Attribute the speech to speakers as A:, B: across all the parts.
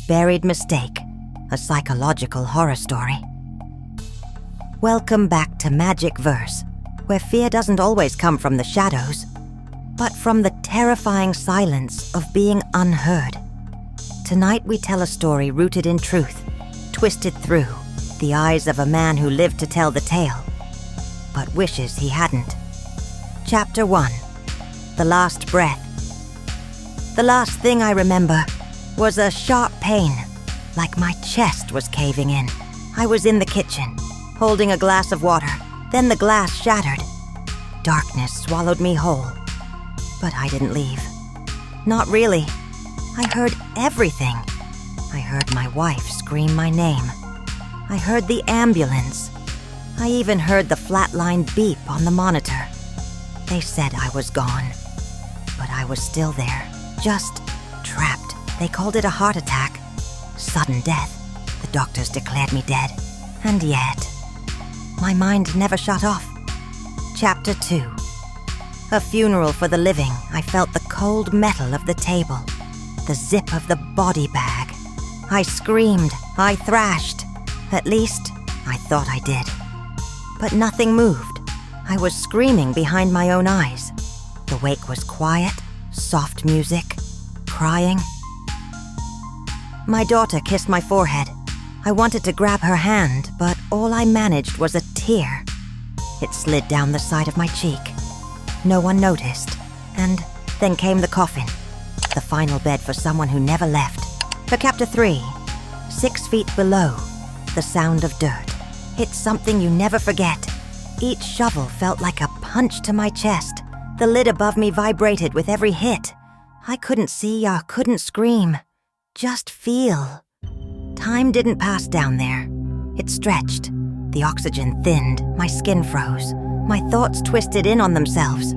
A: Buried Mistake, a psychological horror story. Welcome back to Magic Verse, where fear doesn't always come from the shadows, but from the terrifying silence of being unheard. Tonight we tell a story rooted in truth, twisted through the eyes of a man who lived to tell the tale, but wishes he hadn't. Chapter 1. The Last Breath. The last thing I remember was a sharp pain, like my chest was caving in. I was in the kitchen, holding a glass of water. Then the glass shattered. Darkness swallowed me whole. But I didn't leave. Not really. I heard everything. I heard my wife scream my name. I heard the ambulance. I even heard the flatline beep on the monitor. They said I was gone, but I was still there, just trapped. They called it a heart attack. Sudden death. The doctors declared me dead. And yet, my mind never shut off. Chapter 2. A funeral for the living. I felt the cold metal of the table, the zip of the body bag. I screamed. I thrashed. At least, I thought I did. But nothing moved. I was screaming behind my own eyes. The wake was quiet, soft music, crying. My daughter kissed my forehead. I wanted to grab her hand, but all I managed was a tear. It slid down the side of my cheek. No one noticed. And then came the coffin, the final bed for someone who never left. For Chapter 3, 6 feet below, the sound of dirt. It's something you never forget. Each shovel felt like a punch to my chest. The lid above me vibrated with every hit. I couldn't see or couldn't scream. Just feel. Time didn't pass down there. It stretched. The oxygen thinned. My skin froze. My thoughts twisted in on themselves.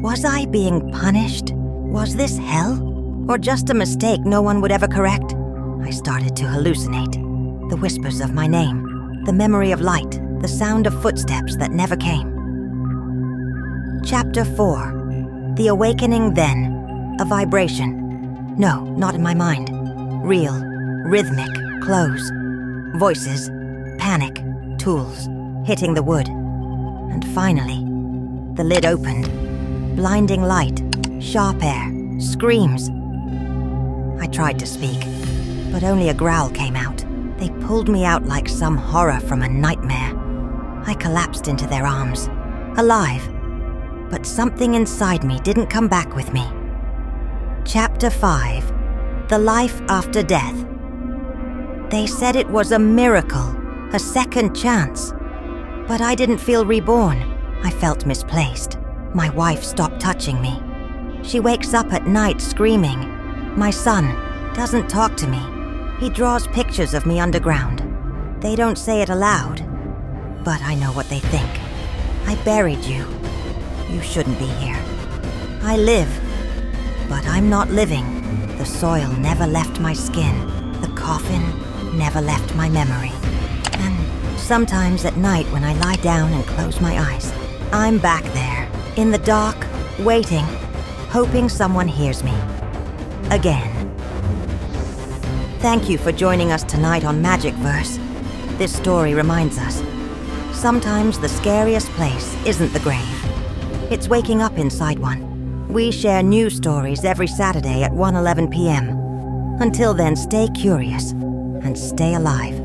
A: Was I being punished? Was this hell? Or just a mistake no one would ever correct? I started to hallucinate. The whispers of my name. The memory of light. The sound of footsteps that never came. Chapter 4. The Awakening Then. A vibration. No, not in my mind. Real. Rhythmic. Close. Voices. Panic. Tools. Hitting the wood. And finally, the lid opened. Blinding light. Sharp air. Screams. I tried to speak, but only a growl came out. They pulled me out like some horror from a nightmare. I collapsed into their arms. Alive. But something inside me didn't come back with me. Chapter 5. The Life After Death. They said it was a miracle, a second chance. But I didn't feel reborn. I felt misplaced. My wife stopped touching me. She wakes up at night screaming. My son doesn't talk to me. He draws pictures of me underground. They don't say it aloud, but I know what they think. I buried you. You shouldn't be here. I live, but I'm not living. The soil never left my skin. The coffin never left my memory. And sometimes at night when I lie down and close my eyes, I'm back there, in the dark, waiting, hoping someone hears me. Again. Thank you for joining us tonight on Magic Verse. This story reminds us, sometimes the scariest place isn't the grave. It's waking up inside one. We share new stories every Saturday at 1:11 p.m. Until then, stay curious and stay alive.